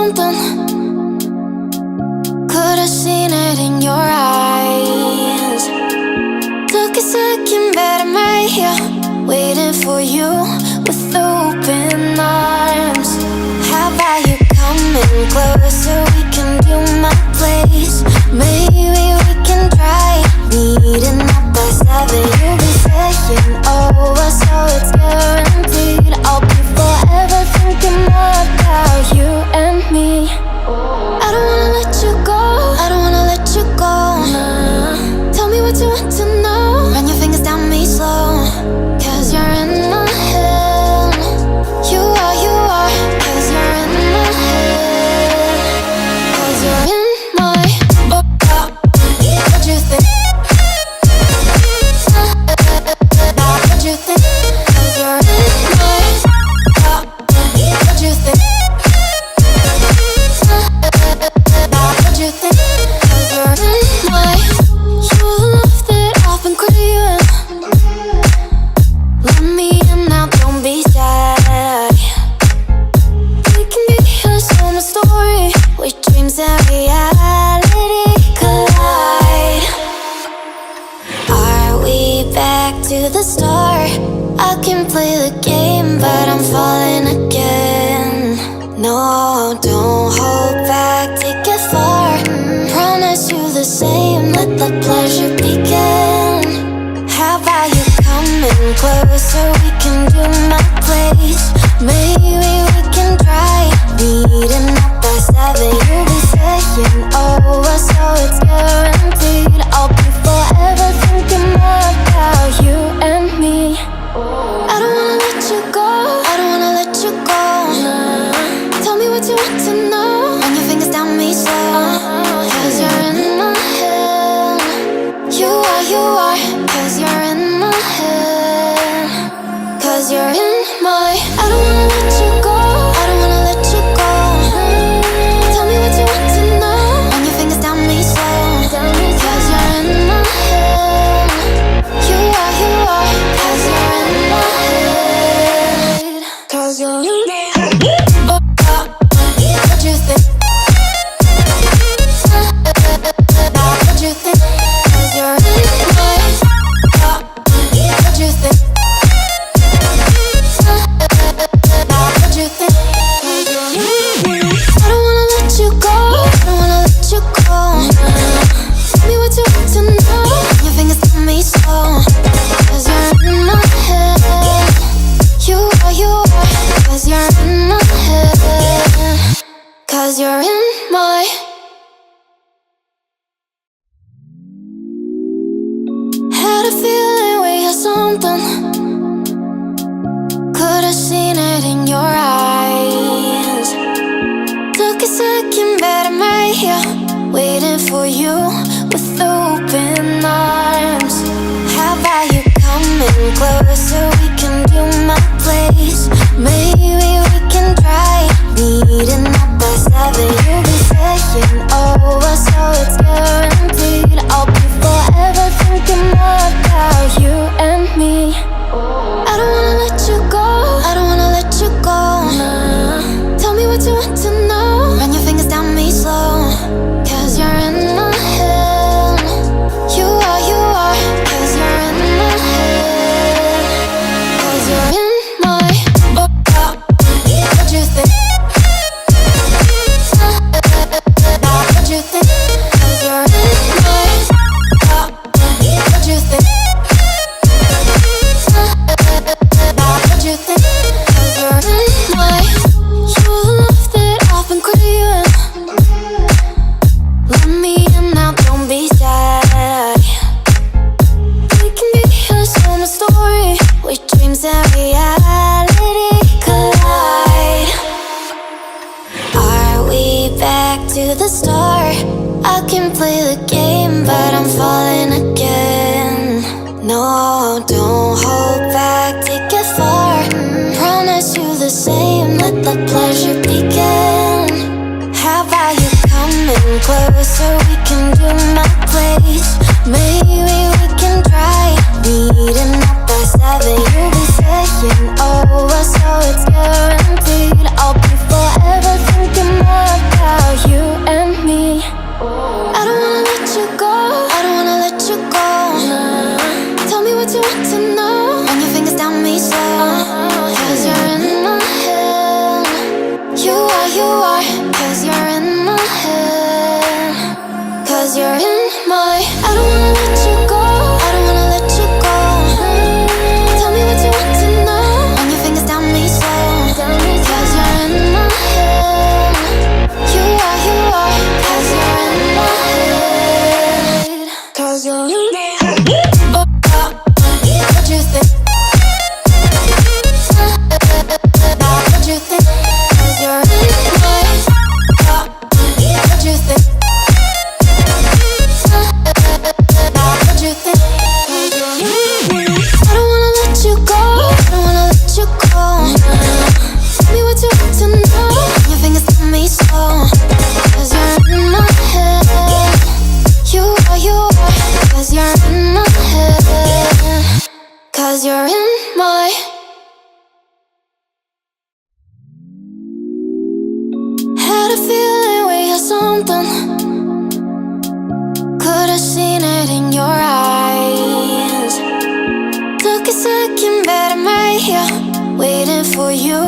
something. Could've seen it in your eyes. Took a second, but I'm right here, waiting for you with open arms. How about you coming closer? We can do my place. Maybe we can try meeting up by 7. You'll be saying over, so it's guaranteed. I'll be forever thinking about you and me. I don't wanna let you go, I don't wanna let you go. Tell me what you want to know. Run your fingers down me slow, 'cause you're in my head. You are, 'cause you're in my head. 'Cause you're in my what you think? What you think? 'Cause you're in my what you think? What you think? 'Cause you're in my you're the love that I've been craving. Let me in now, don't be shy. We can be a summer story where dreams and reality collide. Are we back to the start? I can play the game, but I'm falling again. No, don't hold back, take it far. Promise you the same, let the pleasure begin. How about you coming closer? We can do my place. Maybe we can try meeting up by 7. You'll be saying over, so it's guaranteed. I'll be forever thinking about you and me. I don't wanna let you go, I don't wanna let you go. Tell me what you want to know. Run your fingers down me slow, 'cause you're in my head. You are, 'cause you're in my head. 'Cause you're in my I don't wanna let you go, I don't wanna let you go. Tell me what you want to know. Run your fingers down me slow, 'cause you're in my head. You are, 'cause you're in my head. 'Cause you're in my head. What you think? What you think? 'Cause you're in my what you think? What you think? 'Cause you're in my I don't wanna let you go, I don't wanna let you go. Tell me what you want to know. Your fingers tell me slow, 'cause you're in my head. You are, 'cause you're in my head. 'Cause you're in my had a feeling we had something. Could've seen it in your eyes. Took a second, but I'm right here, waiting for you with open arms. How about you coming closer? We can do my place. Maybe we can try meeting up by 7. You'll be saying over, so it's guaranteed. I'll be forever thinking about you and me. I don't wanna let you go, I don't wanna let you go. Tell me what you want to know. Run your fingers down me slow, 'cause you're in my head. You are, 'cause you're in my head. 'Cause you're in my what you think? What you think? 'Cause you're in my what you think? What you think? 'Cause you're in my you're the love that I've been craving. Let me in now, don't be shy. We can be a summer story where dreams and reality collide. Are we back to the start? I can play the game, but I'm falling again. No, don't hold back, take it far. Promise you the same, let the pleasure begin. How about you coming closer? We can do my place. Maybe we can try meeting up by 7. You'll be saying over, so it's guaranteed. I'll be forever thinking more something. Could've seen it in your eyes. Took a second, but I'm right here, waiting for you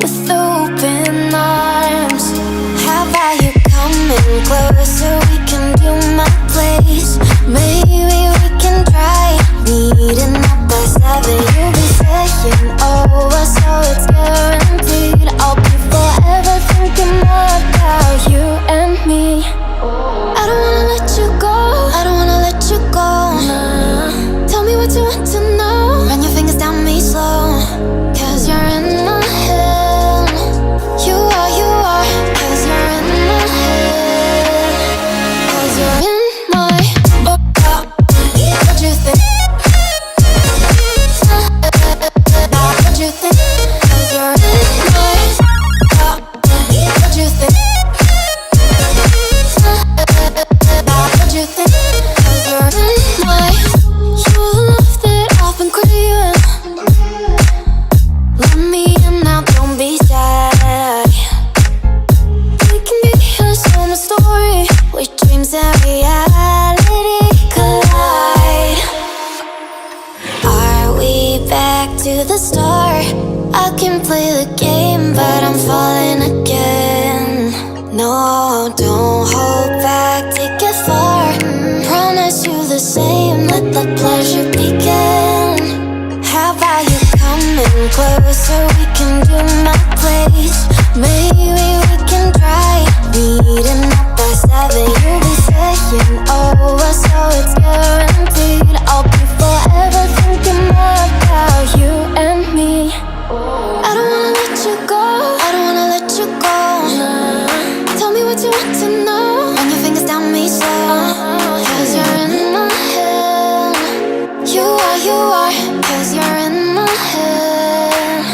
with open arms. How about you coming closer? We can do my place. Maybe we can try meeting up by 7. You'll be saying over, so it's guaranteed. I'll be forever thinking about you and me. I don't wanna let you go, I don't wanna let you go, nah. Tell me what you want to know. Run your fingers down me slow, 'cause you're in my head. You are, 'cause you're in my head. 'Cause you're in my what you think? What you think? 'Cause you're in my what you think? What you think? 'Cause you're in my you're the love that I've been craving. Let me in now, don't be shy. We can be a summer story where dreams and reality collide. Are we back to the start? I can play the game, but I'm falling again. No, don't hold back, take it far. Promise you the same, let the pleasure begin. How about you coming closer? We can do my place. Maybe we can try meeting up by 7. You'll be saying over, so it's guaranteed. I'll be forever thinking about you and me. I don't wanna let you go, I don't wanna let you go, nah. Tell me what you want to know. Run your fingers down me slow, 'cause you're in my head. You are, 'cause you're in my head.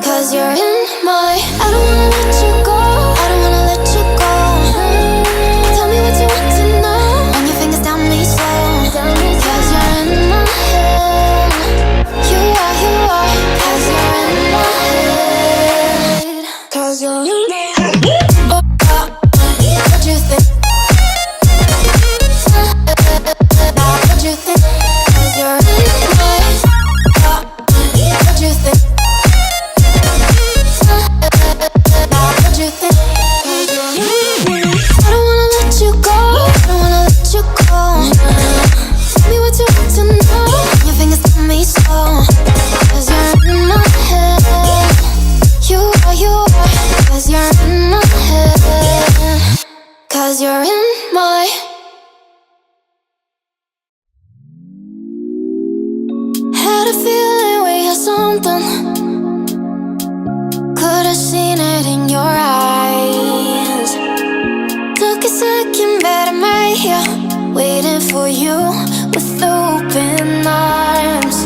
'Cause you're in my I don't wanna let you go, I don't wanna let you go. Tell me what you want to know. Run your fingers down me slow, 'cause you're in my head. You are, 'cause you're in my head. 'Cause you're in my head. What you think? What you think? 'Cause you're in my what you think? What you think? 'Cause you're in my I don't wanna let you go, I don't wanna let you go, nah. Tell me what you want to know. Your fingers tell me slow, 'cause you're in my head. You are, 'cause you're in my head. 'Cause you're in my had a feeling we had something. Could've seen it in your eyes. Took a second, but I'm right here, waiting for you with open arms.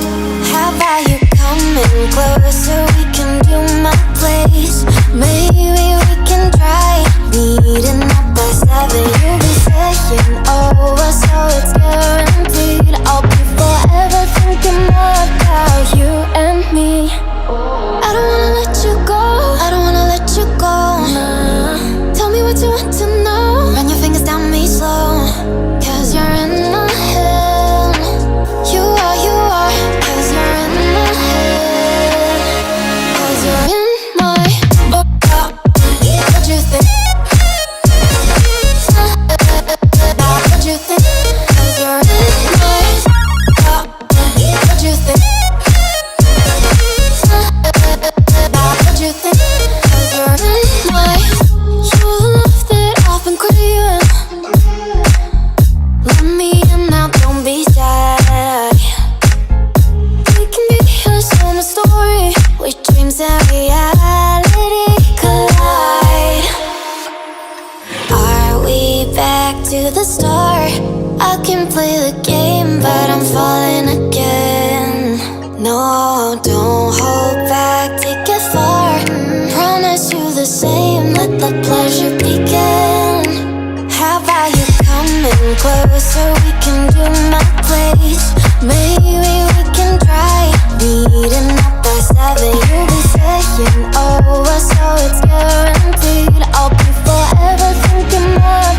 How about you coming closer? We can do my place. Maybe we can try meeting up by 7. You'll be saying over, so it's guaranteed. I'll be forever thinking about you and me. I don't wanna let you go, I don't wanna let you go, nah. Tell me what you want to know. Run your fingers down me slow, 'cause you're in my head. You are, 'cause you're in my head. 'Cause you're in my what you think? What you think? 'Cause you're in my what you think? What you think? 'Cause you're in my you're the love that I've been craving. Let me in now, don't be shy. We can be a summer story where dreams and reality collide. Are we back to the start? I can play the game, but I'm falling again. No, don't hold back, take it far. Promise you the same, let the pleasure begin. How about you coming closer? We can do my place. Maybe we can try meeting up by 7. You'll be saying over, so it's guaranteed. I'll be forever thinking about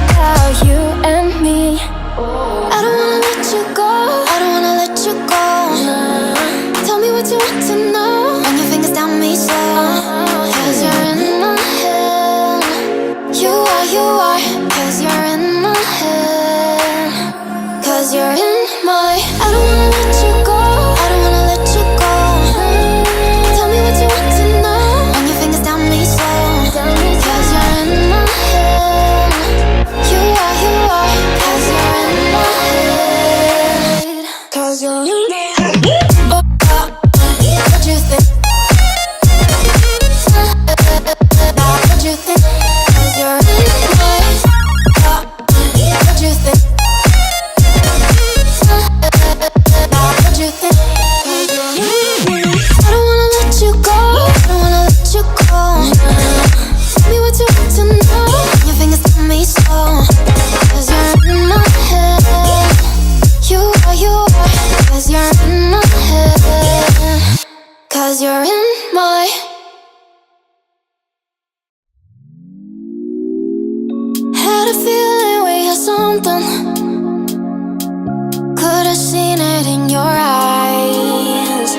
something. Could've seen it in your eyes.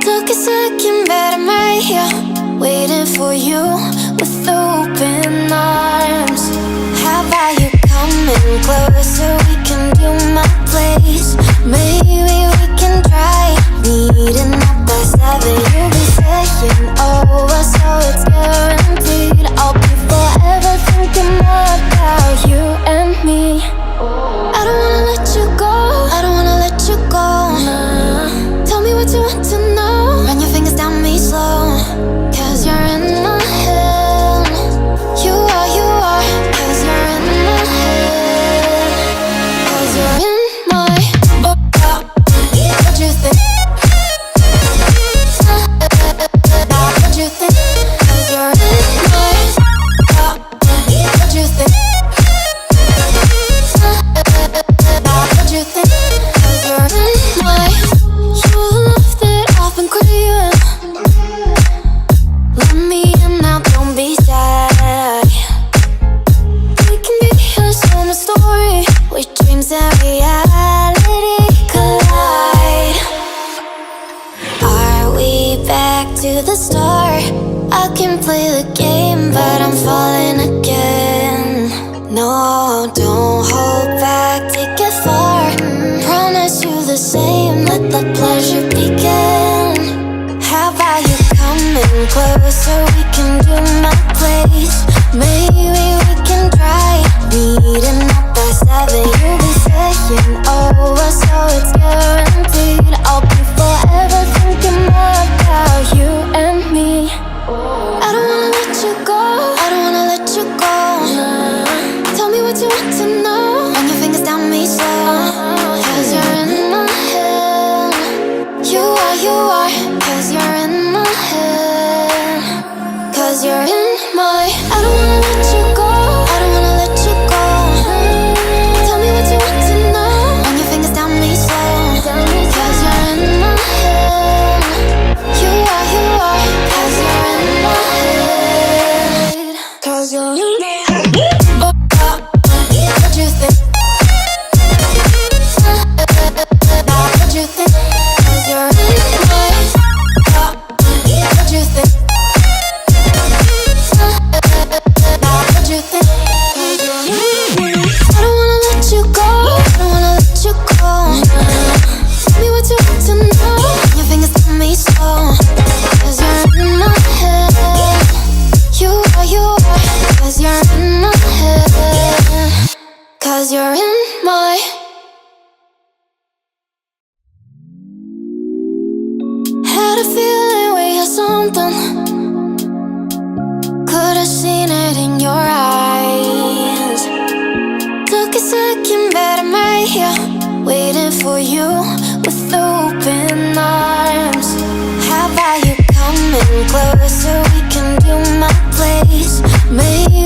Took a second, but I'm right here, waiting for you with open arms. How about you coming closer? We can do my place. Maybe we can try meeting up by 7. You'll be saying over, so it's guaranteed. I'll be forever thinking more about you and me. I don't wanna let you go, I don't wanna let you go. Tell me what you want to know. Run your fingers down me slow, 'cause you're in my head. You are, 'cause you're in my head. 'Cause you're in my what you think? What you think? 'Cause you're in my what you think? What you think? 'Cause you're in my you're the love that I've been craving. Let me in now, don't be shy. We can be a summer story where dreams and reality collide. Are we back to the start? I can play the game, but I'm falling again. No, don't hold back, take it far. Promise you the same, let the pleasure begin. How about you coming closer? We can do my place. Maybe we can try meeting up by 7. You'll be saying over, so it's guaranteed. I'll be forever thinking more about you and me. I don't wanna let you go, I don't wanna let you go. Tell me what you want to know. Run your fingers down me slow, 'cause you're in my head. You are, 'cause you're in my head. 'Cause you're in my I don't wanna let you go, I don't wanna let you go. Tell me what you want to know. Run your fingers down me slow, 'cause you're in my head. You are, 'cause you're in my head. 'Cause you're in my head. What you think? What you think? 'Cause you're in my what you think? What you think? I don't wanna let you go, I don't wanna let you go. Tell me what you want to know. Your fingers tell me slow, 'cause you're in my head. You are, 'cause you're in my head. 'Cause you're in my had a feeling we had something. Could've seen it in your eyes. Took a second, but I'm right here, waiting for you with open arms. How about you coming closer? We can do my place. Maybe